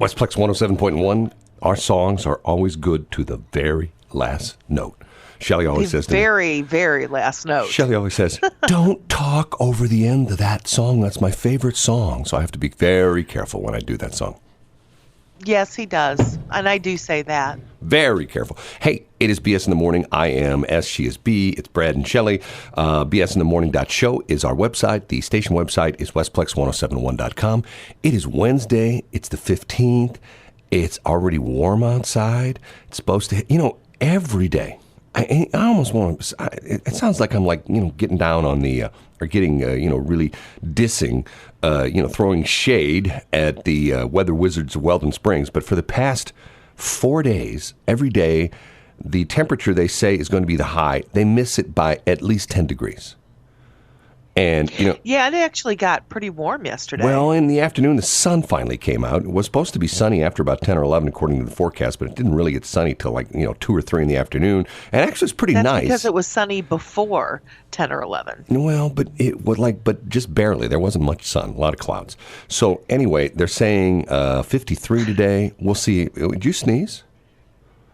Westplex 107.1, our songs are always good to the very last note. Shelley always says to me, very, very last note. Shelley always says, don't talk over the end of that song. That's my favorite song. So I have to be very careful when I do that song. Yes, he does. And I do say that. Very careful. Hey, it is BS in the Morning. I am S. She is B. It's Brad and Shelley. BSinthemorning.show is our website. The station website is westplex1071.com. It is Wednesday. It's the 15th. It's already warm outside. It's supposed to, every day. I almost want to, it sounds like I'm getting down on the, or getting, really dissing, throwing shade at the weather wizards of Weldon Springs. But for the past 4 days, every day, the temperature they say is going to be the high. They miss it by at least 10 degrees. And, Yeah, it actually got pretty warm yesterday. Well, in the afternoon, the sun finally came out. It was supposed to be sunny after about 10 or 11, according to the forecast, but it didn't really get sunny till 2 or 3 in the afternoon. And actually, it's pretty That's nice. Because it was sunny before 10 or 11. Well, but it was but just barely. There wasn't much sun, a lot of clouds. So anyway, they're saying 53 today. We'll see. Did you sneeze?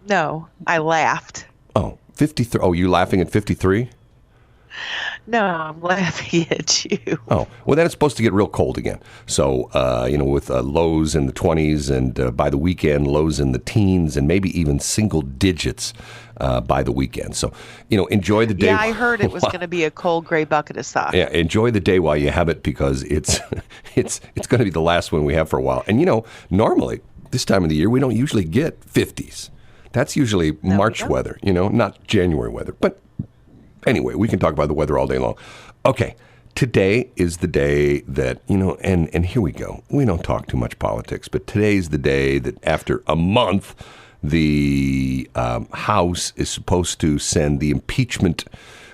No, I laughed. Oh, 53. Oh, you laughing at 53? No, I'm laughing at you. Oh, well, then it's supposed to get real cold again. So, with lows in the 20s and by the weekend, lows in the teens and maybe even single digits by the weekend. So, enjoy the day. Yeah, I heard it was going to be a cold gray bucket of socks. Yeah, enjoy the day while you have it because it's going to be the last one we have for a while. And, normally this time of the year, we don't usually get 50s. That's usually March weather, not January weather. But anyway, we can talk about the weather all day long. Okay, today is the day that, and here we go. We don't talk too much politics, but today's the day that after a month, the House is supposed to send the impeachment,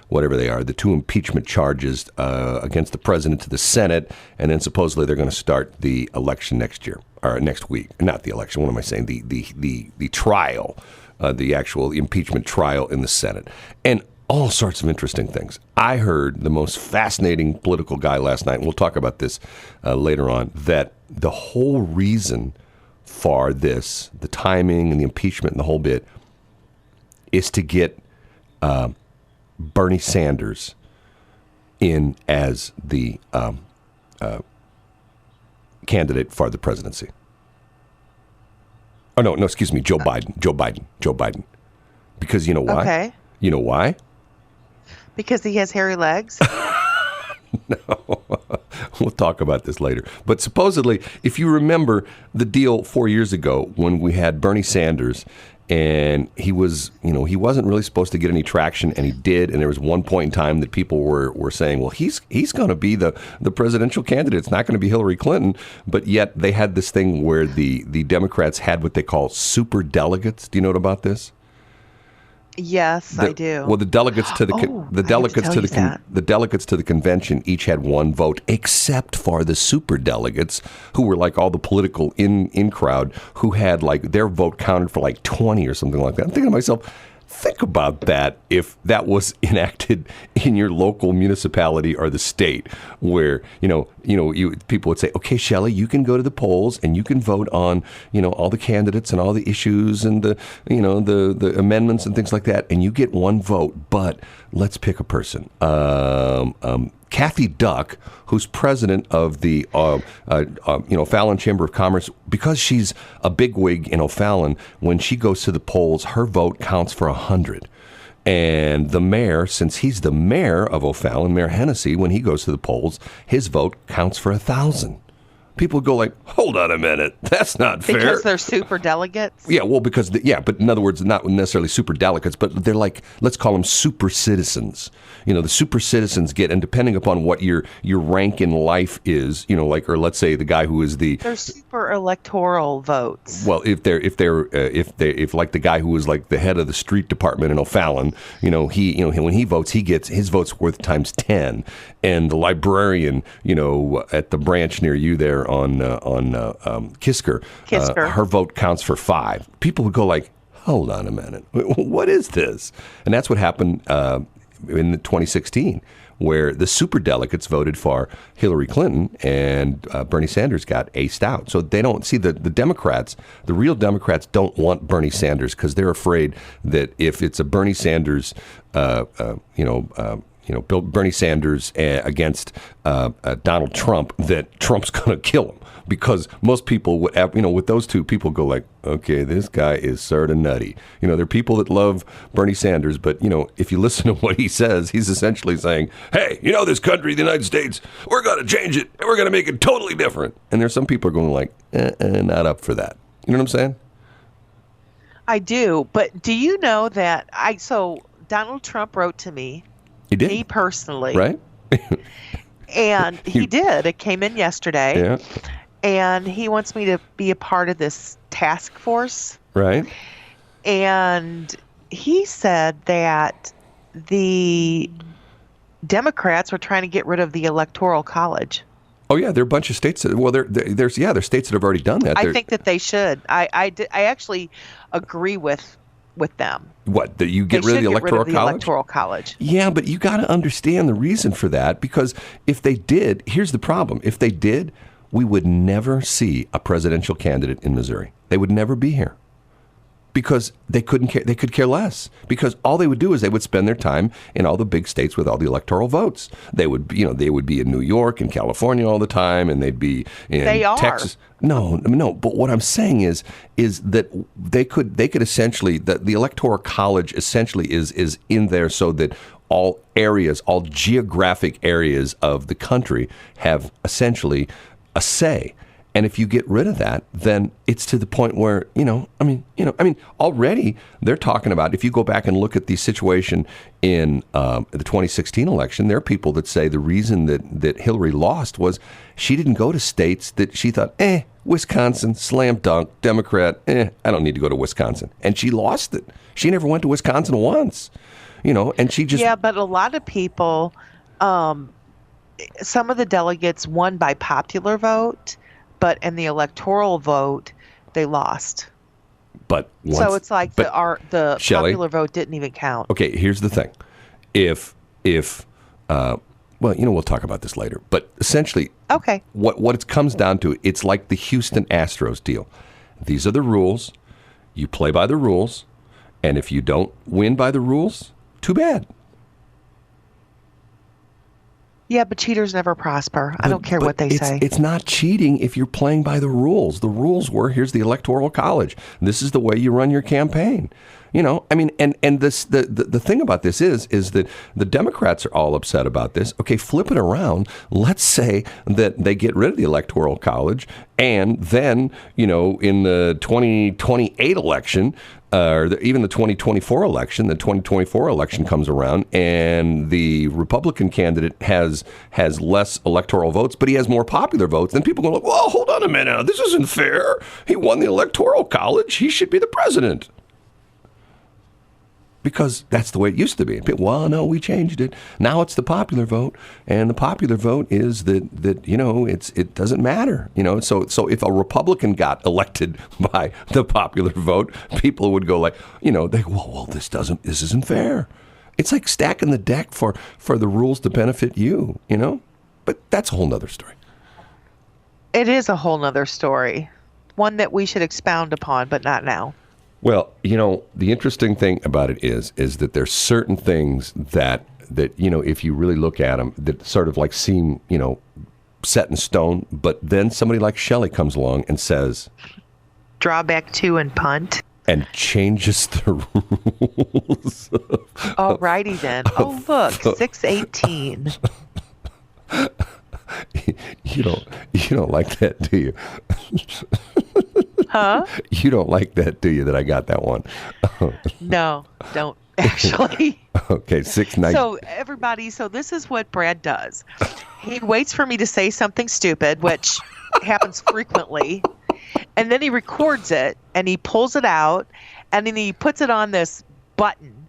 whatever they are, the 2 impeachment charges against the president to the Senate, and then supposedly they're going to start the election next year, or next week. Not the election, what am I saying? The trial, the actual impeachment trial in the Senate. And all sorts of interesting things. I heard the most fascinating political guy last night, and we'll talk about this later on, that the whole reason for this, the timing and the impeachment and the whole bit, is to get Bernie Sanders in as the candidate for the presidency. Oh, no, excuse me, Joe Biden. Because you know why? Okay. You know why? Because he has hairy legs? No, we'll talk about this later. But supposedly, if you remember the deal 4 years ago when we had Bernie Sanders and he was, he wasn't really supposed to get any traction and he did. And there was one point in time that people were saying, well, he's going to be the presidential candidate. It's not going to be Hillary Clinton. But yet they had this thing where the Democrats had what they call super delegates. Do you know about this? Yes, I do. Well, the delegates to the delegates to the convention each had one vote, except for the super delegates, who were like all the political in crowd, who had like their vote counted for like 20 or something like that. I'm thinking to myself, think about that if that was enacted in your local municipality or the state, where people would say, okay, Shelley, you can go to the polls and you can vote on all the candidates and all the issues and the amendments and things like that, and you get one vote, but let's pick a person. Kathy Duck, who's president of the O'Fallon Chamber of Commerce, because she's a bigwig in O'Fallon, when she goes to the polls, her vote counts for 100. And the mayor, since he's the mayor of O'Fallon, Mayor Hennessy, when he goes to the polls, his vote counts for 1,000. People go like, hold on a minute, that's not fair. Because they're super delegates? Yeah, well, but in other words, not necessarily super delegates, but they're like, let's call them super citizens. The super citizens get, and depending upon what your rank in life is, or let's say the guy who is they're super electoral votes. Well, if like the guy who was like the head of the street department in O'Fallon, when he votes, he gets his vote's worth times 10, and the librarian, at the branch near you there on Kisker, her vote counts for 5. People would go like, hold on a minute, what is this? And that's what happened in 2016 where the superdelegates voted for Hillary Clinton and Bernie Sanders got aced out. So they don't see the Democrats, the real Democrats don't want Bernie Sanders because they're afraid that if it's a Bernie Sanders, Bernie Sanders against Donald Trump, that Trump's going to kill him. Because most people would, with those two people go like, okay, this guy is sort of nutty. There are people that love Bernie Sanders, but, if you listen to what he says, he's essentially saying, hey, this country, the United States, we're going to change it, and we're going to make it totally different. And there's some people are going like, not up for that. You know what I'm saying? I do, but do you know that so Donald Trump wrote to me. He did? Me personally. Right? And he did. It came in yesterday. Yeah. And he wants me to be a part of this task force. Right. And he said that the Democrats were trying to get rid of the Electoral College. Oh, yeah. There are a bunch of states that, there's states that have already done that. I think that they should. I actually agree with them. What, that you get rid of the Electoral College? Yeah, but you got to understand the reason for that, because if they did, here's the problem. If they did, we would never see a presidential candidate in Missouri. They would never be here because they couldn't care. They could care less, because all they would do is they would spend their time in all the big states with all the electoral votes. They would, they would be in New York and California all the time, and they'd be in Texas. No. But what I'm saying is that they could essentially, the Electoral College essentially is in there so that all geographic areas of the country have essentially a say. And if you get rid of that, then it's to the point where, already they're talking about, if you go back and look at the situation in the 2016 election, there are people that say the reason that Hillary lost was she didn't go to states that she thought, Wisconsin, slam dunk, Democrat, I don't need to go to Wisconsin. And she lost it. She never went to Wisconsin once, and she just... Yeah, but a lot of people, some of the delegates won by popular vote, but in the electoral vote, they lost. But so it's like the Shelley, popular vote didn't even count. Okay, here's the thing. If we'll talk about this later. But essentially, okay, what it comes down to, it's like the Houston Astros deal. These are the rules. You play by the rules, and if you don't win by the rules, too bad. Yeah, but cheaters never prosper. I don't care what they say. It's not cheating if you're playing by the rules. The rules were, here's the Electoral College. This is the way you run your campaign. And this the thing about this is that the Democrats are all upset about this. Okay, flip it around. Let's say that they get rid of the Electoral College, and then, in the 2028 election, or even the 2024 election, the 2024 election comes around, and the Republican candidate has less electoral votes, but he has more popular votes. Then people go, well, hold on a minute. This isn't fair. He won the Electoral College. He should be the president. Because that's the way it used to be. Well, no, we changed it. Now it's the popular vote, and the popular vote is that it doesn't matter. So if a Republican got elected by the popular vote, people would go like, this isn't fair. It's like stacking the deck for the rules to benefit you. But that's a whole nother story. It is a whole nother story, one that we should expound upon, but not now. Well, the interesting thing about it is that there's certain things that if you really look at them, that sort of like seem, set in stone. But then somebody like Shelley comes along and says, draw back two and punt. And changes the rules. All righty then. Oh, look, 618. You don't like that, do you? Huh? You don't like that, do you, that I got that one? No, don't actually. Okay, 619. So everybody, this is what Brad does. He waits for me to say something stupid, which happens frequently, and then he records it, and he pulls it out, and then he puts it on this button.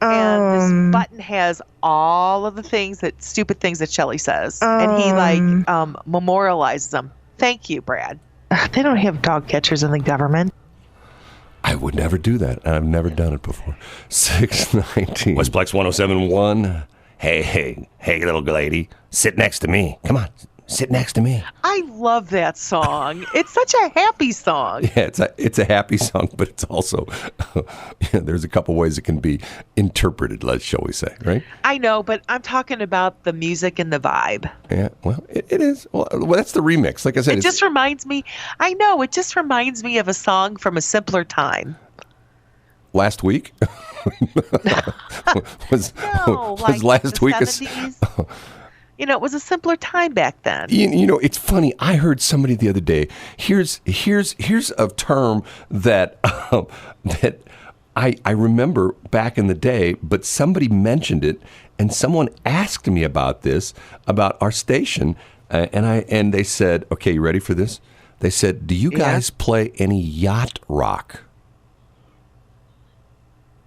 And this button has all of the stupid things that Shelley says. And he memorializes them. Thank you, Brad. They don't have dog catchers in the government. I would never do that. I've never done it before. 619. Westplex 1071. hey, little lady, sit next to me. Come on, sit next to me. I love that song. It's such a happy song. Yeah, it's a happy song, but it's also there's a couple ways it can be interpreted. Shall we say, right? I know, but I'm talking about the music and the vibe. Yeah, well, it is. Well, that's the remix. Like I said, It just reminds me. I know. It just reminds me of a song from a simpler time. Last week was like last the week. 70s. It was a simpler time back then. It's funny. I heard somebody the other day. Here's a term that that I remember back in the day, but somebody mentioned it, and someone asked me about this, about our station, and they said, "Okay, you ready for this?" They said, "Do you guys play any yacht rock?"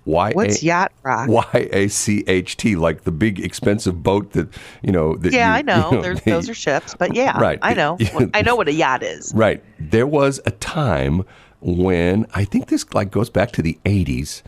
What's yacht rock? YACHT, like the big expensive boat that. I know. Those are ships, but yeah, right. I know. I know what a yacht is. Right. There was a time when, I think this goes back to the 80s,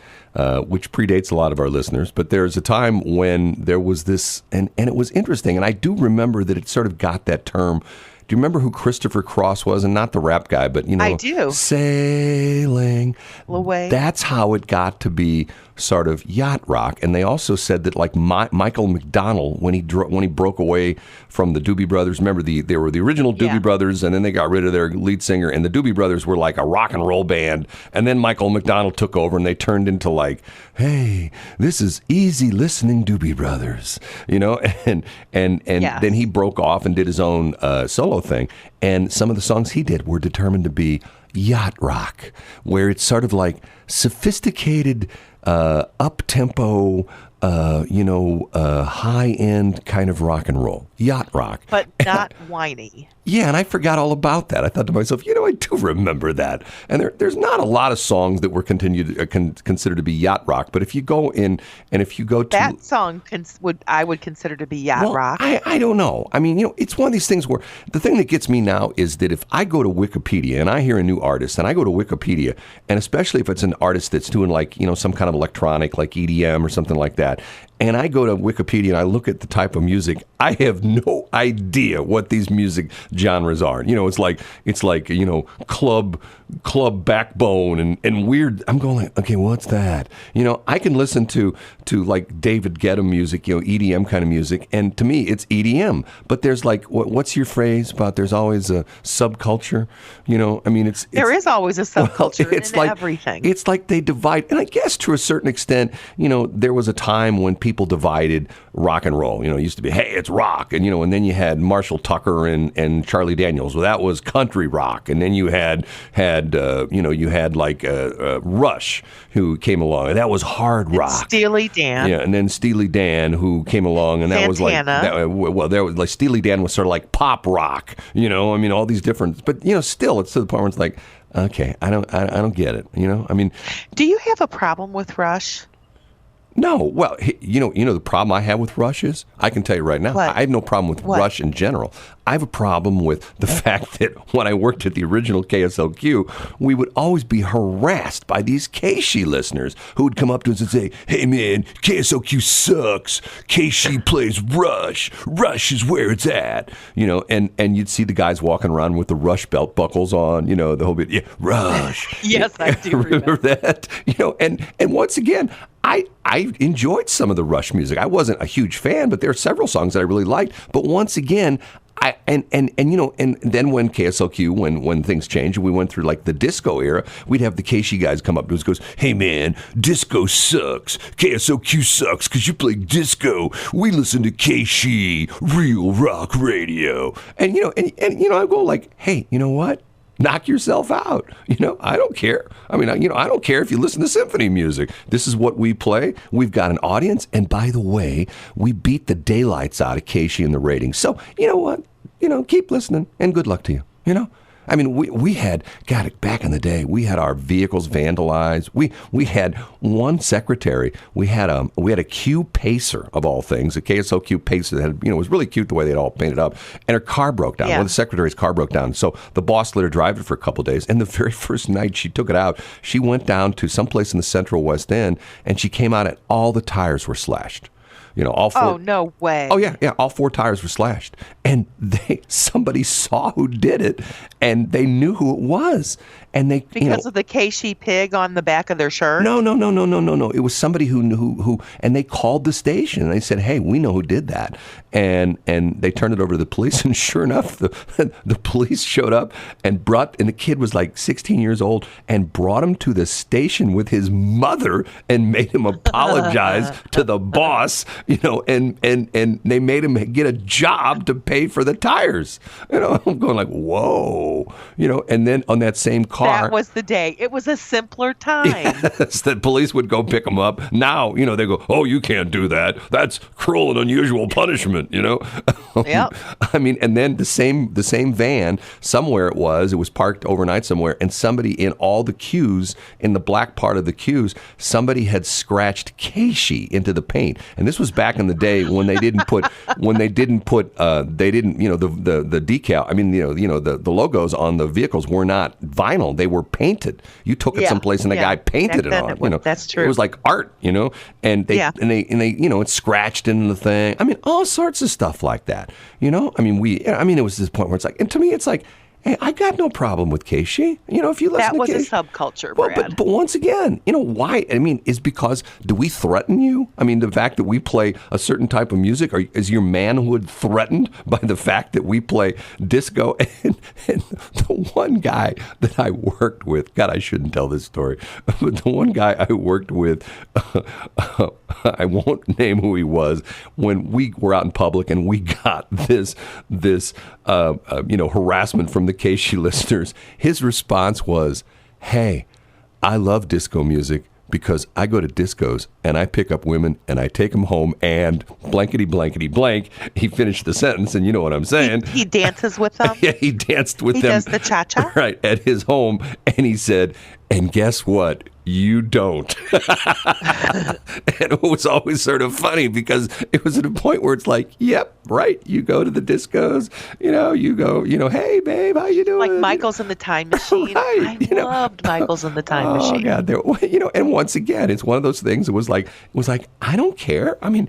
which predates a lot of our listeners, but there's a time when there was this, and it was interesting, and I do remember that it sort of got that term. Do you remember who Christopher Cross was? And not the rap guy, but, I do. Sailing away. That's how it got to be sort of yacht rock. And they also said that, like, Michael McDonald, when he broke away from the Doobie Brothers, remember they were the original Doobie Brothers, and then they got rid of their lead singer, and the Doobie Brothers were like a rock and roll band, and then Michael McDonald took over, and they turned into like, hey, this is easy listening Doobie Brothers, and then he broke off and did his own solo thing, and some of the songs he did were determined to be yacht rock, where it's sort of like sophisticated, up-tempo, high-end kind of rock and roll, yacht rock. But not whiny. Yeah, and I forgot all about that. I thought to myself, I do remember that. And there's not a lot of songs that were considered to be yacht rock. But if you go in, and if you go to that song, I would consider to be yacht rock. I don't know. I mean, it's one of these things where the thing that gets me now is that if I go to Wikipedia and I hear a new artist, and I go to Wikipedia, and especially if it's an artist that's doing like some kind of electronic, like EDM or something like that, and I go to Wikipedia and I look at the type of music, I have no idea what these music genres are. It's like club backbone and weird. I'm going like, okay, what's that? I can listen to like David Guetta music, EDM kind of music, and to me it's EDM. But there's like, what's your phrase about? There's always a subculture. There is always a subculture in like, everything. It's like they divide, and I guess to a certain extent, there was a time when people divided rock and roll. It used to be, hey, it's rock, and then you had Marshall Tucker and Charlie Daniels. Well, that was country rock, and then you had like Rush, who came along, and that was hard rock. Steely Dan. Yeah, and then Steely Dan, who came along, and that Santana. was like there was like Steely Dan was sort of like pop rock. All these different, but still it's to the point where it's like, okay, I don't get it. Do you have a problem with Rush? No. Well, the problem I have with Rush is, I can tell you right now, What? I have no problem with What? Rush in general. I have a problem with the fact that when I worked at the original KSLQ, we would always be harassed by these KSHE listeners who would come up to us and say, hey man, KSLQ sucks. KSHE plays Rush. Rush is where it's at. And you'd see the guys walking around with the Rush belt buckles on, the whole bit. Yeah, Rush. Yes, I do remember that. And once again, I enjoyed some of the Rush music. I wasn't a huge fan, but there are several songs that I really liked. But once again, and then when KSLQ, when things changed and we went through like the disco era, we'd have the KSHE guys come up to us and goes, hey man, disco sucks. KSLQ sucks because you play disco. We listen to KSHE, real rock radio. And I go like, hey, you know what? Knock yourself out. I don't care. I don't care if you listen to symphony music. This is what we play. We've got an audience. And by the way, we beat the daylights out of KSHE in the ratings. So, you know what? Keep listening and good luck to you. We had, back in the day, we had our vehicles vandalized. We had one secretary. We had a Q Pacer, of all things, a KSL Q Pacer that had, it was really cute the way they'd all painted up. And her car broke down. Yeah. One of the secretary's car broke down. So the boss let her drive it for a couple of days. And the very first night she took it out, she went down to someplace in the Central West End, and she came out and all the tires were slashed. all four. Oh, no way. Oh yeah, all four tires were slashed, and somebody saw who did it, and they knew who it was, and they Because of the Keishi pig on the back of their shirt? No. It was somebody who knew who, and they called the station and they said, "Hey, we know who did that," and they turned it over to the police, and sure enough, the police showed up and the kid was like 16 years old, and brought him to the station with his mother and made him apologize to the boss, and they made him get a job to pay for the tires. I'm going like, whoa, and then on that same car. That was the day. It was a simpler time. Yes, the police would go pick him up. Now, they go, oh, you can't do that. That's cruel and unusual punishment, Yep. I mean, and then the same van, somewhere it was parked overnight somewhere, and somebody in all the queues, in the black part of the queues, somebody had scratched Keishi into the paint. And this was back in the day when they didn't put, the decal, I mean, the logos on the vehicles were not vinyl. They were painted. You took it someplace and the guy painted it on. That's true. It was like art, and they it scratched into the thing. I mean, all sorts of stuff like that. I mean, it was this point where it's like, and to me, it's like, hey, I got no problem with Keishi. If you listen that to was Keishi, a subculture, Brad. but once again, why? I mean, is because do we threaten you? I mean, the fact that we play a certain type of music, is your manhood threatened by the fact that we play disco? And the one guy that I worked with, God, I shouldn't tell this story, but the one guy I worked with, I won't name who he was, when we were out in public and we got this harassment from the Keishi listeners, his response was, hey, I love disco music because I go to discos and I pick up women and I take them home and blankety blankety blank. He finished the sentence, and you know what I'm saying. He dances with them. Yeah, he danced with them. He does the cha-cha. Right, at his home, and he said, and guess what? You don't. And it was always sort of funny because it was at a point where it's like, yep, right. You go to the discos, you go, hey, babe, how you doing? Like Michael's in the Time Machine. Right, I loved Michael's in the Time Machine. Oh, God. And once again, it's one of those things. It was like, I don't care. I mean,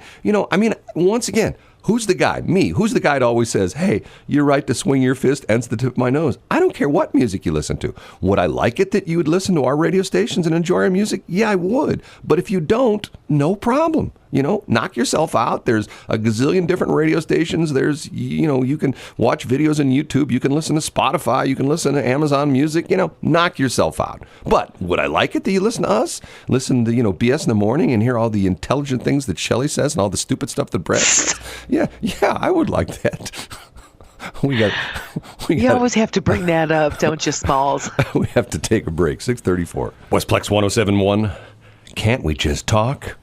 once again, who's the guy? Me. Who's the guy that always says, hey, you're right to swing your fist, ends the tip of my nose? I don't care what music you listen to. Would I like it that you would listen to our radio stations and enjoy our music? Yeah, I would. But if you don't, no problem. Knock yourself out. There's a gazillion different radio stations. There's, you can watch videos on YouTube. You can listen to Spotify. You can listen to Amazon Music. Knock yourself out. But would I like it that you listen to us? Listen to, BS in the morning and hear all the intelligent things that Shelley says and all the stupid stuff that Brett says? Yeah, I would like that. You always have to bring that up, don't you, Smalls? We have to take a break. 6:34. Westplex 107.1. Can't we just talk?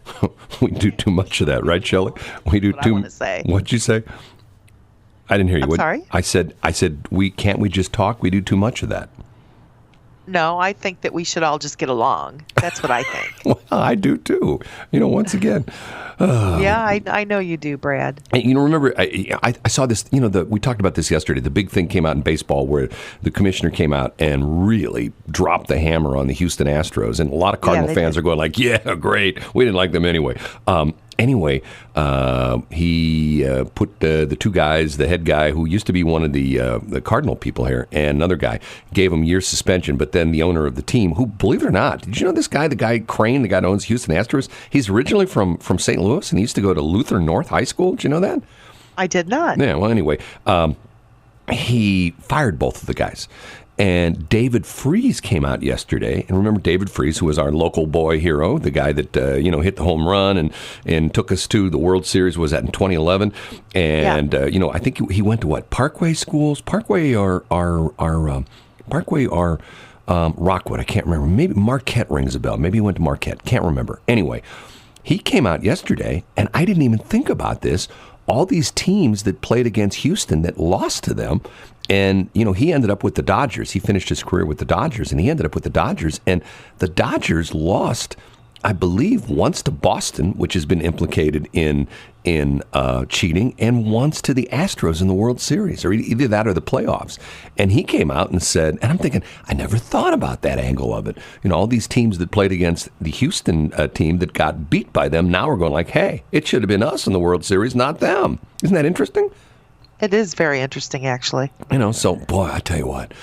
We do too much of that, right, Shelley? We do too much. What'd you say? I didn't hear you. I'm sorry? I said can't we just talk? We do too much of that. No, I think that we should all just get along. That's what I think. Well, I do too. Once again. Yeah, I know you do, Brad. Remember, I saw this, we talked about this yesterday. The big thing came out in baseball where the commissioner came out and really dropped the hammer on the Houston Astros. And a lot of Cardinal fans are going like, yeah, great. We didn't like them anyway. Anyway, he put the two guys, the head guy who used to be one of the Cardinal people here, and another guy, gave him years suspension. But then the owner of the team, who, believe it or not, did you know this guy, the guy Crane, the guy that owns Houston Astros? He's originally from St. Louis, and he used to go to Luther North High School. Did you know that? I did not. Yeah, well, anyway, he fired both of the guys. And David Freese came out yesterday. And remember David Freese, who was our local boy hero, the guy that, hit the home run and took us to the World Series, was that in 2011? And, I think he went to what? Parkway schools? Parkway or Rockwood? I can't remember. Maybe Marquette rings a bell. Maybe he went to Marquette. Can't remember. Anyway, he came out yesterday, and I didn't even think about this. All these teams that played against Houston that lost to them. And, he ended up with the Dodgers. He finished his career with the Dodgers, and he ended up with the Dodgers. And the Dodgers lost I believe, once to Boston, which has been implicated in cheating, and once to the Astros in the World Series, or either that or the playoffs. And he came out and said, and I'm thinking, I never thought about that angle of it. All these teams that played against the Houston team that got beat by them now are going like, hey, it should have been us in the World Series, not them. Isn't that interesting? It is very interesting, actually. So, boy, I tell you what,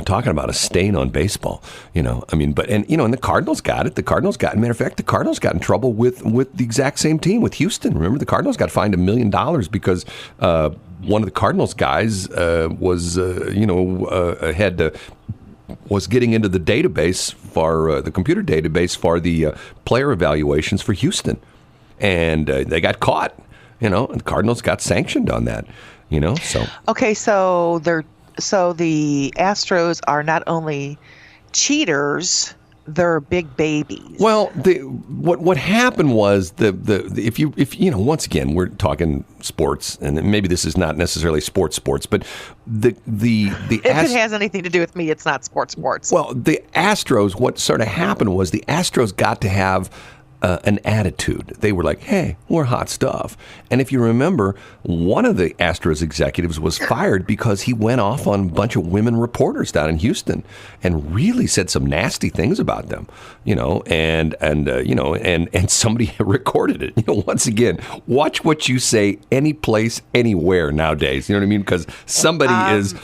talking about a stain on baseball, and the Cardinals got it. Matter of fact, the Cardinals got in trouble with the exact same team, with Houston. Remember, the Cardinals got fined $1 million because one of the Cardinals guys was getting into the database for the computer database for the player evaluations for Houston. And they got caught, and the Cardinals got sanctioned on that. Okay, so the Astros are not only cheaters, they're big babies. Well, what happened was if once again we're talking sports, and maybe this is not necessarily sports, but if it has anything to do with me, it's not sports. Well, the Astros, what sort of happened was the Astros got to have an attitude. They were like, hey, we're hot stuff. And if you remember, one of the Astros executives was fired because he went off on a bunch of women reporters down in Houston and really said some nasty things about them, and somebody recorded it. Once again, watch what you say any place, anywhere nowadays. You know what I mean? Because somebody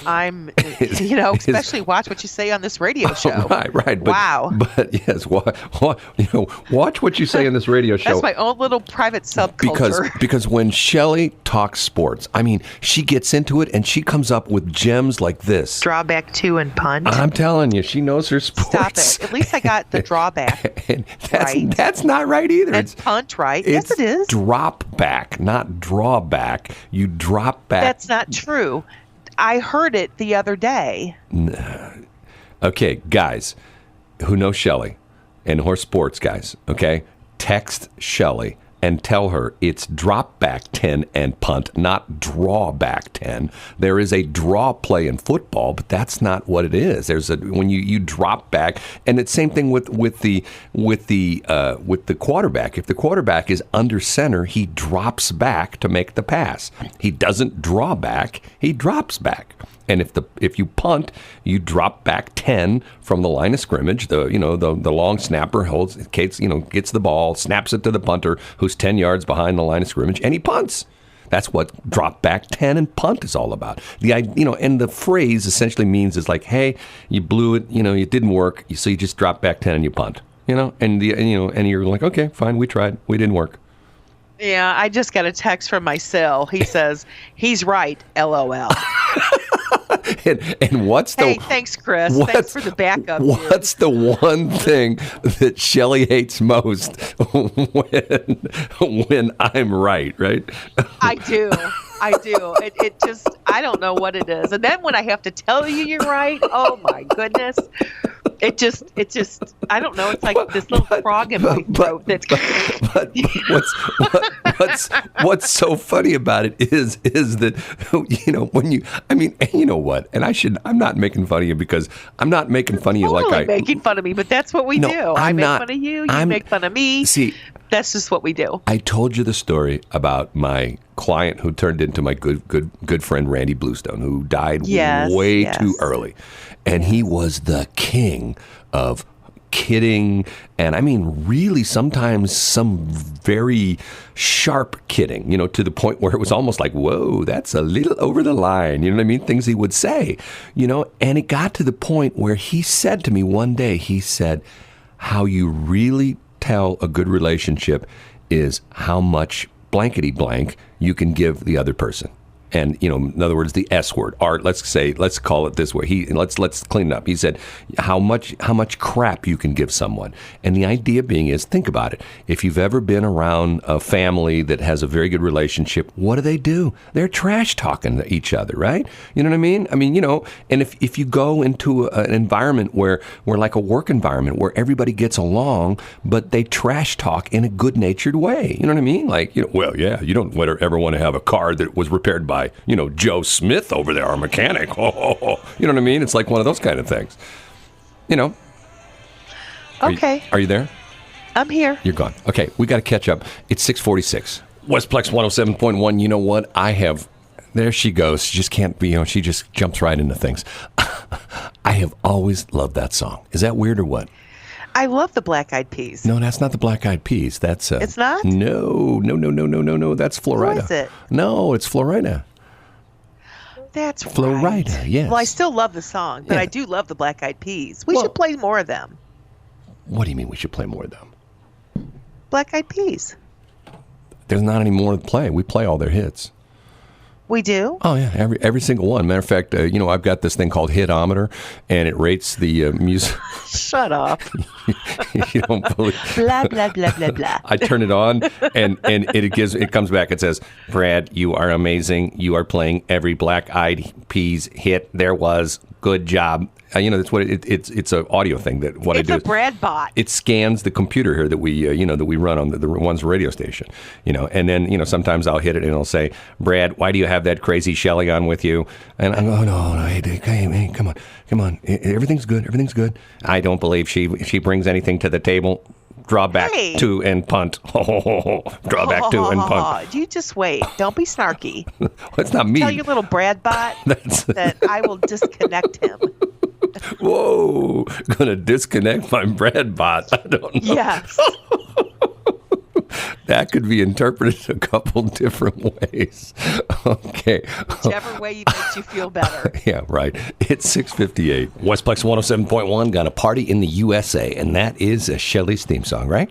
especially watch what you say on this radio show. Right. But, wow. But yes, watch what you say in this radio show. That's my own little private subculture. Because when Shelley talks sports, she gets into it and she comes up with gems like this. Drawback 2 and punt. I'm telling you, she knows her sports. Stop it. At least I got the drawback right. That's not right either. It's punt, right? Yes, it is. Drop back, not drawback. You drop back. That's not true. I heard it the other day. Okay, guys who know Shelley and her sports guys, okay? Text Shelley and tell her it's drop back 10 and punt, not draw back 10. There is a draw play in football, but that's not what it is. There's when you drop back, and it's same thing with the quarterback. If the quarterback is under center, he drops back to make the pass. He doesn't draw back, he drops back. And if you punt, you drop back 10 from the line of scrimmage. The long snapper gets the ball, snaps it to the punter who's 10 yards behind the line of scrimmage, and he punts. That's what drop back 10 and punt is all about. And the phrase essentially means is like, hey, you blew it, it didn't work, so you just drop back 10 and you punt. And you're like, okay, fine, we tried, we didn't work. Yeah, I just got a text from my cell. He says, he's right, LOL. And what's the... Hey, thanks, Chris. Thanks for the backup. What's the one thing that Shelley hates most when I'm right? I do. It just, I don't know what it is. And then when I have to tell you you're right, oh my goodness. It just, I don't know. It's like this little frog in my throat. But what's so funny about it is that, when you, and you know what? And I'm not making fun of you because I'm not making fun of you like making fun of me, but that's what we do. I make fun of you. You make fun of me. See, that's just what we do. I told you the story about my client who turned into my good friend Randy Bluestone, who died way too early. And he was the king of kidding, and really sometimes some very sharp kidding, to the point where it was almost like, whoa, that's a little over the line, things he would say, and it got to the point where he said to me one day, he said, how you really tell a good relationship is how much blankety blank you can give the other person. And, in other words, the S word, art, let's call it this way. Let's clean it up. He said, how much crap you can give someone. And the idea being is, think about it. If you've ever been around a family that has a very good relationship, what do? They're trash talking to each other, right? You know what I mean? And if you go into an environment where like a work environment where everybody gets along, but they trash talk in a good-natured way. You know what I mean? Like, well, yeah, you don't ever want to have a car that was repaired by Joe Smith over there, our mechanic. You know what I mean? It's like one of those kind of things. Okay. Are you there? I'm here. You're gone. Okay, we got to catch up. It's 6:46. Westplex 107.1. You know what? There she goes. She just can't be, she just jumps right into things. I have always loved that song. Is that weird or what? I love the Black Eyed Peas. No, that's not the Black Eyed Peas. That's It's not? No. That's Florida. Who is it? No, it's Florida. That's Florida, right. yes. Well, I still love the song, but Yeah. I do love the Black Eyed Peas. We should play more of them. What do you mean we should play more of them? Black Eyed Peas. There's not any more to play. We play all their hits. We do? Oh, yeah, every single one. Matter of fact, I've got this thing called Hitometer, and it rates the music. Shut up. You don't believe. Blah, blah, blah, blah, blah. I turn it on, and it comes back. It says, "Brad, you are amazing. You are playing every Black Eyed Peas hit there was. Good job." That's what it's an audio thing. That what it's I do. It's a Brad bot. It scans the computer here that we run on the one's radio station. And then sometimes I'll hit it and it'll say, "Brad, why do you have that crazy Shelley on with you?" And I go, "No, hey, come on, everything's good. I don't believe she brings anything to the table. Draw back to and punt. Draw back to and punt." You just wait. Don't be snarky. Well, it's not me. Tell your little Brad bot that I will disconnect him. Whoa, gonna disconnect my Brad bot. I don't know. Yes. That could be interpreted a couple different ways. Okay. Whichever way makes you feel better. Yeah, right. It's 6:58. Westplex 107.1 got a party in the USA, and that is a Shelley's theme song, right?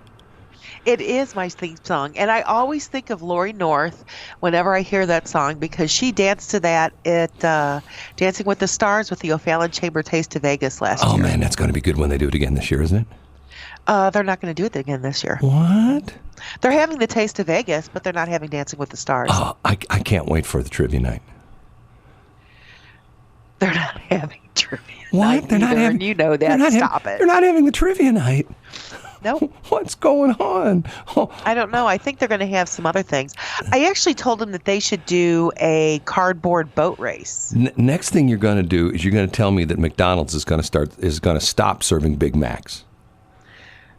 It is my theme song, and I always think of Lori North whenever I hear that song because she danced to that at Dancing with the Stars with the O'Fallon Chamber Taste of Vegas last year. Oh, man, that's going to be good when they do it again this year, isn't it? They're not going to do it again this year. What? They're having the Taste of Vegas, but they're not having Dancing with the Stars. Oh, I can't wait for the trivia night. They're not having trivia what? night. They're not having. And you know that. Stop it. They're not having the trivia night. Nope. What's going on? Oh. I don't know. I think they're going to have some other things. I actually told them that they should do a cardboard boat race. Next thing you're going to do is you're going to tell me that McDonald's is going to stop serving Big Macs.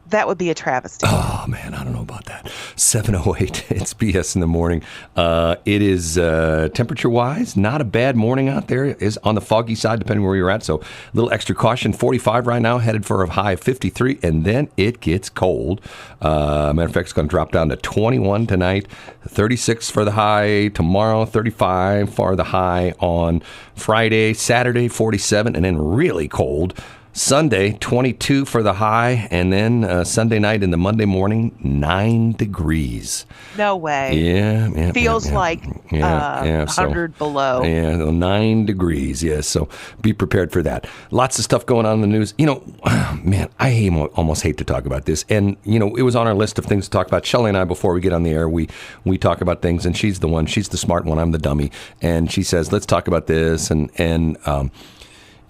That would be a travesty. Oh, man, I don't know about that. 7:08, it's BS in the morning. It is, temperature-wise, not a bad morning out there. It is on the foggy side, depending where you're at, so a little extra caution. 45 right now, headed for a high of 53, and then it gets cold. Matter of fact, it's going to drop down to 21 tonight, 36 for the high tomorrow, 35 for the high on Friday, Saturday, 47, and then really cold. Sunday, 22 for the high, and then Sunday night and the Monday morning, 9 degrees. No way. Yeah. Feels like 100 below. Yeah, 9 degrees, yes. So be prepared for that. Lots of stuff going on in the news. Man, I almost hate to talk about this. And, it was on our list of things to talk about. Shelley and I, before we get on the air, we talk about things, and she's the smart one. I'm the dummy. And she says, let's talk about this. And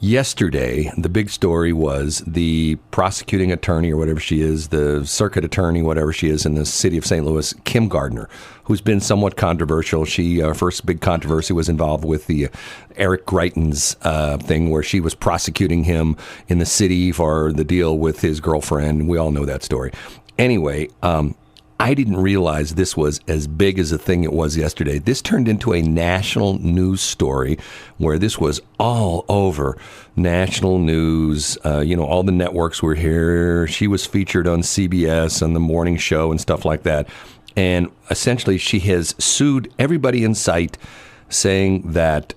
yesterday, the big story was the prosecuting attorney or whatever she is, the circuit attorney, whatever she is in the city of St. Louis, Kim Gardner, who's been somewhat controversial. Her first big controversy was involved with the Eric Greitens thing where she was prosecuting him in the city for the deal with his girlfriend. We all know that story. Anyway, I didn't realize this was as big as a thing it was yesterday. This turned into a national news story where this was all over national news. All the networks were here. She was featured on CBS on the morning show and stuff like that. And essentially, she has sued everybody in sight, saying that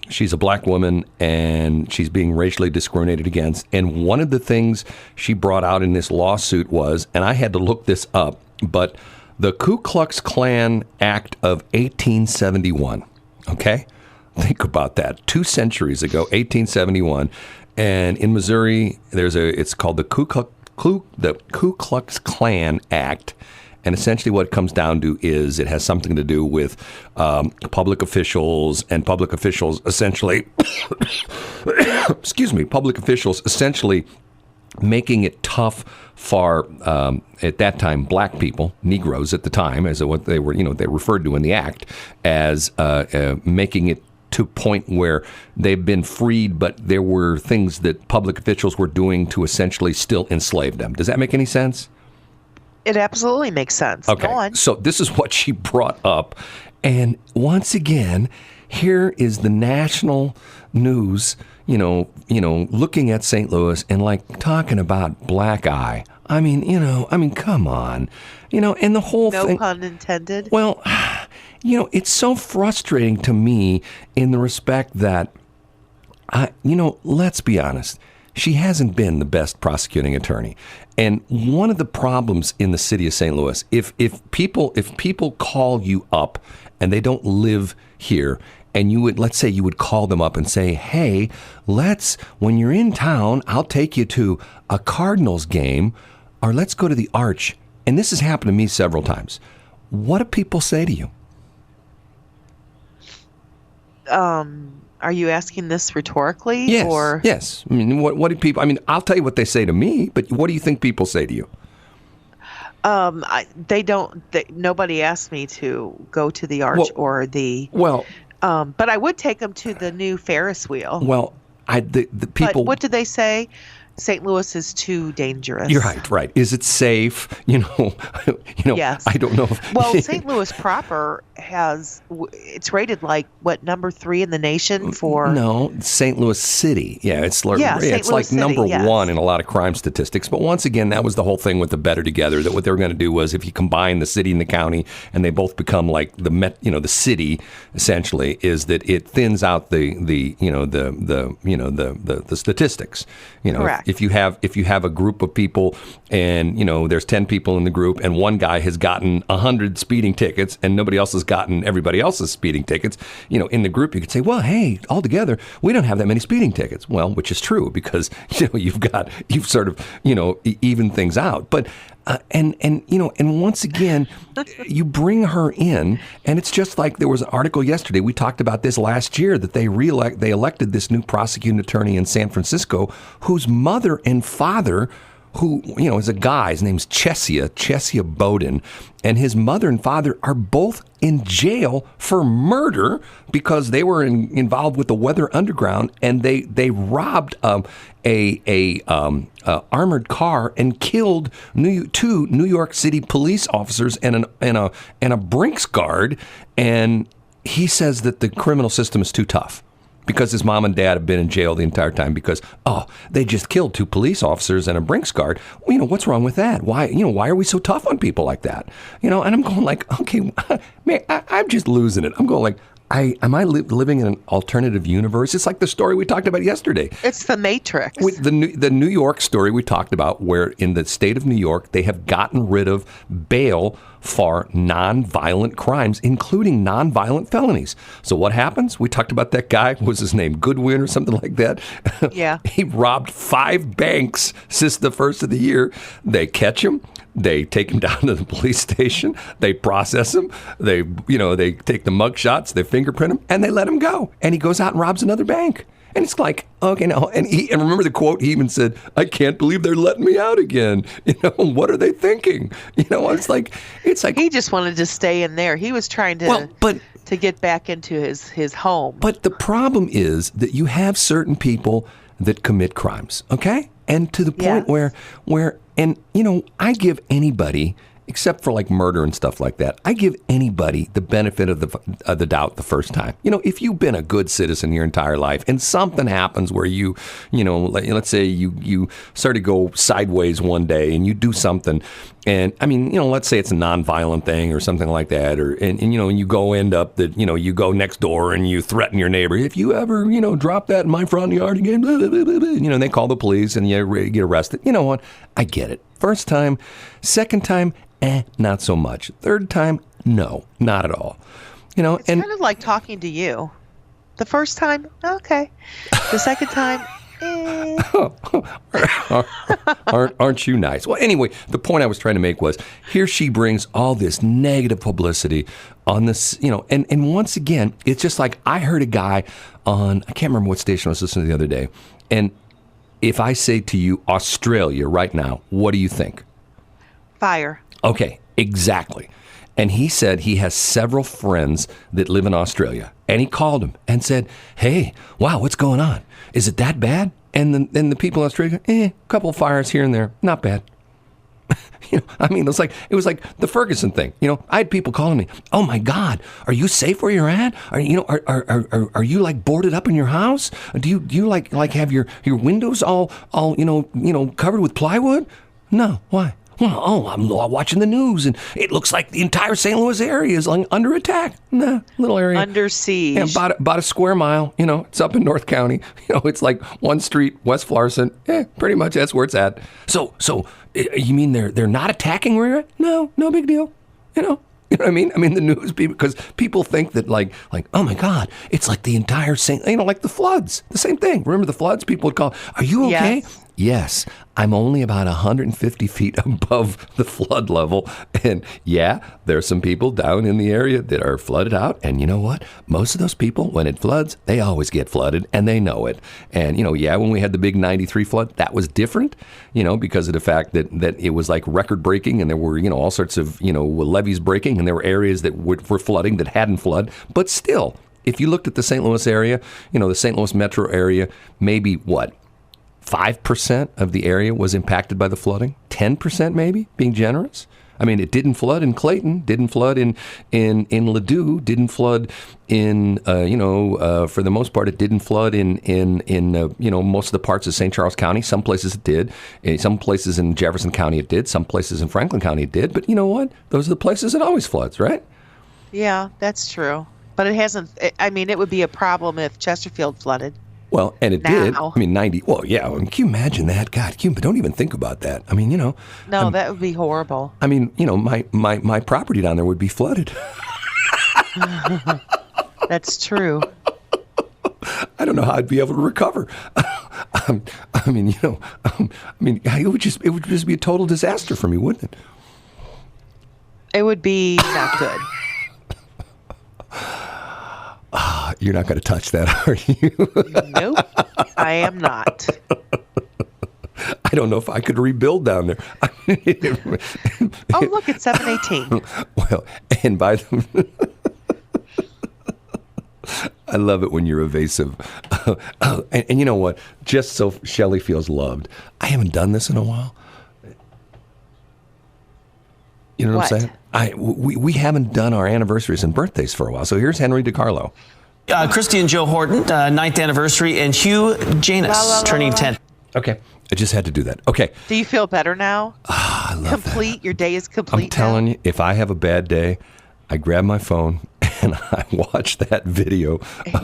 she's a black woman and she's being racially discriminated against. And one of the things she brought out in this lawsuit was, and I had to look this up, but the Ku Klux Klan Act of 1871, okay? Think about that. 2 centuries ago, 1871. And in Missouri, it's called the Ku Klux Klan Act. And essentially what it comes down to is it has something to do with public officials, and public officials essentially, public officials essentially making it tough for, at that time, black people, Negroes at the time, as what they were, they referred to in the act as making it to a point where they've been freed, but there were things that public officials were doing to essentially still enslave them. Does that make any sense? It absolutely makes sense. Okay, Go on. so this is what she brought up. And once again, here is the national news, looking at St. Louis and like talking about black eye. Come on, and the whole No thing. pun intended. Well, it's so frustrating to me in the respect that, let's be honest. She hasn't been the best prosecuting attorney. And one of the problems in the city of St. Louis, if people call you up and they don't live here, and let's say you would call them up and say, hey, when you're in town, I'll take you to a Cardinals game, or let's go to the Arch. And this has happened to me several times. What do people say to you? Are you asking this rhetorically? Yes. Or? Yes. I mean, what do people? I mean, I'll tell you what they say to me, but what do you think people say to you? They don't. Nobody asked me to go to the Arch or the. Well. But I would take them to the new Ferris wheel. Well, the people. But what did they say? St. Louis is too dangerous. You're right. Is it safe? Yes. I don't know. Well, St. Louis proper it's rated like number 3 in the nation for. No, St. Louis City. Yeah, it's like City, number yes. 1 in a lot of crime statistics. But once again, that was the whole thing with the Better Together. That what they were going to do was if you combine the city and the county, and they both become like the city, essentially, is that it thins out the statistics. Correct. If you have a group of people and there's 10 people in the group and one guy has gotten 100 speeding tickets and nobody else has gotten everybody else's speeding tickets, in the group you could say, well, hey, all together we don't have that many speeding tickets. Well, which is true because you've sort of even things out. But and once again, you bring her in, and it's just like there was an article yesterday. We talked about this last year that they elected this new prosecuting attorney in San Francisco, whose mother and father, who is a guy. His name's Chesia Bowden, and his mother and father are both in jail for murder because they were involved with the Weather Underground, and they robbed a armored car and killed two New York City police officers and a Brinks guard. And he says that the criminal system is too tough, because his mom and dad have been in jail the entire time because, they just killed 2 police officers and a Brinks guard. Well, what's wrong with that? Why are we so tough on people like that? And I'm going like, okay, man, I'm just losing it. I'm going like, am I living in an alternative universe? It's like the story we talked about yesterday. It's the Matrix. The New York story we talked about, where in the state of New York, they have gotten rid of bail for nonviolent crimes, including nonviolent felonies. So what happens? We talked about that guy. What was his name? Goodwin or something like that? Yeah. He robbed 5 banks since the first of the year. They catch him. They take him down to the police station. They process him. They take the mug shots. They fingerprint him, and they let him go. And he goes out and robs another bank. And it's like, okay, no. And remember the quote, he even said, I can't believe they're letting me out again. What are they thinking? It's like he just wanted to stay in there. He was trying to to get back into his home. But the problem is that you have certain people that commit crimes, okay? And to the point where I give anybody, except for like murder and stuff like that, I give anybody the benefit of the doubt the first time. If you've been a good citizen your entire life and something happens where let's say you start to go sideways one day and you do something, and let's say it's a nonviolent thing or something like that, and you go end up that, you go next door and you threaten your neighbor. If you ever, drop that in my front yard again, blah, blah, blah, blah, they call the police and you get arrested. You know what? I get it. First time, second time, not so much. Third time, no, not at all. It's kind of like talking to you. The first time, okay. The second time, Aren't you nice? Well, anyway, the point I was trying to make was, here she brings all this negative publicity on this, and once again, it's just like I heard a guy on, I can't remember what station I was listening to the other day, and if I say to you Australia right now, what do you think? Fire. Okay, exactly. And he said he has several friends that live in Australia. And he called him and said, hey, wow, what's going on? Is it that bad? And then the people in Australia, a couple of fires here and there, not bad. I mean, it was like the Ferguson thing. I had people calling me, "Oh my God, are you safe where you're at? Are you like boarded up in your house? Do you like have your windows all covered with plywood?" No, why? Well, I'm watching the news, and it looks like the entire St. Louis area is under attack. Nah, little area. Under siege. Yeah, about a square mile. It's up in North County. It's like one street, West Florissant. Pretty much that's where it's at. So you mean they're not attacking where you're at? No big deal. You know what I mean? I mean, the news people, because people think that like, oh my God, it's like the entire like the floods, the same thing. Remember the floods? People would call, "Are you okay?" Yes, I'm only about 150 feet above the flood level. And yeah, there's some people down in the area that are flooded out. And you know what? Most of those people, when it floods, they always get flooded, and they know it. And, when we had the big 93 flood, that was different, because of the fact that it was like record breaking, and there were, all sorts of, levees breaking, and there were areas that were flooding that hadn't flooded. But still, if you looked at the St. Louis area, the St. Louis metro area, maybe what? 5% of the area was impacted by the flooding. 10% maybe, being generous. I mean, it didn't flood in Clayton, didn't flood in Ladue, didn't flood in, for the most part, it didn't flood in most of the parts of St. Charles County. Some places it did. Some places in Jefferson County it did. Some places in Franklin County it did. But you know what? Those are the places it always floods, right? Yeah, that's true. But it hasn't, it would be a problem if Chesterfield flooded. Well, and it did. I mean, 90. Well, yeah. I mean, can you imagine that? God, don't even think about that. I mean, No, that would be horrible. I mean, my property down there would be flooded. That's true. I don't know how I'd be able to recover. It would just be a total disaster for me, wouldn't it? It would be not good. You're not going to touch that, are you? Nope, I am not. I don't know if I could rebuild down there. Oh, look, it's 718. Well, and by the... I love it when you're evasive. And you know what? Just so Shelley feels loved, I haven't done this in a while. You know what I'm saying? We haven't done our anniversaries and birthdays for a while. So here's Henry DiCarlo. Christy and Joe Horton, 9th anniversary, and Hugh Janus turning 10. Okay. I just had to do that. Okay. Do you feel better now? I love complete. that. Your day is complete. I'm telling you, if I have a bad day, I grab my phone and I watch that video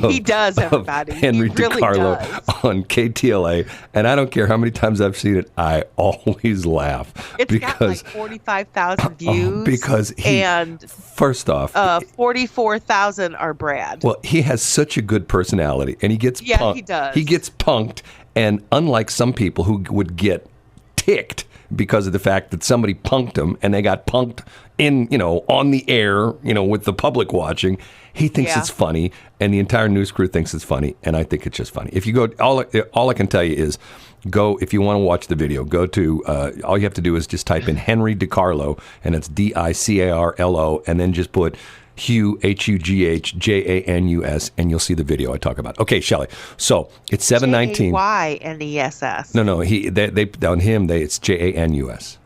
he does, everybody. Of Henry DiCarlo on KTLA, and I don't care how many times I've seen it, I always laugh. It's got like 45,000 views. Because first off, 44,000 are Brad. Well, he has such a good personality, and he gets punked. He does. He gets punked, and unlike some people who would get ticked because of the fact that somebody punked him and they got punked on the air, with the public watching. He thinks it's funny, and the entire news crew thinks it's funny, and I think it's just funny. If you go, all I can tell you is go, if you want to watch the video, go to, all you have to do is just type in Henry DiCarlo, and it's DiCarlo, and then just put Hugh, HUGHJANUS, and you'll see the video I talk about. Okay, Shelley. So it's 719. JANESS. No. They on him. It's JANUS.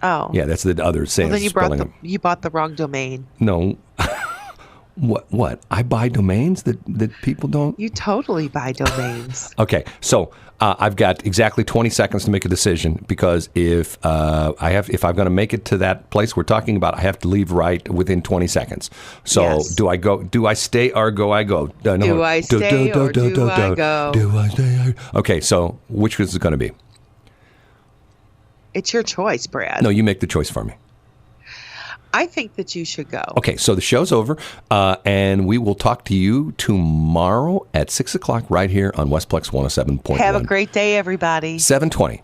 Oh. Yeah, that's the other saying. Well, then you bought the wrong domain. No. What? I buy domains that people don't? You totally buy domains. Okay, so I've got exactly 20 seconds to make a decision, because if I'm going to make it to that place we're talking about, I have to leave right within 20 seconds. So yes. Do I stay or go I go? Do I stay or do I go? Do I stay? Okay, so which is it going to be? It's your choice, Brad. No, you make the choice for me. I think that you should go. Okay, so the show's over, and we will talk to you tomorrow at 6 o'clock right here on Westplex 107.1. Have a great day, everybody. 720.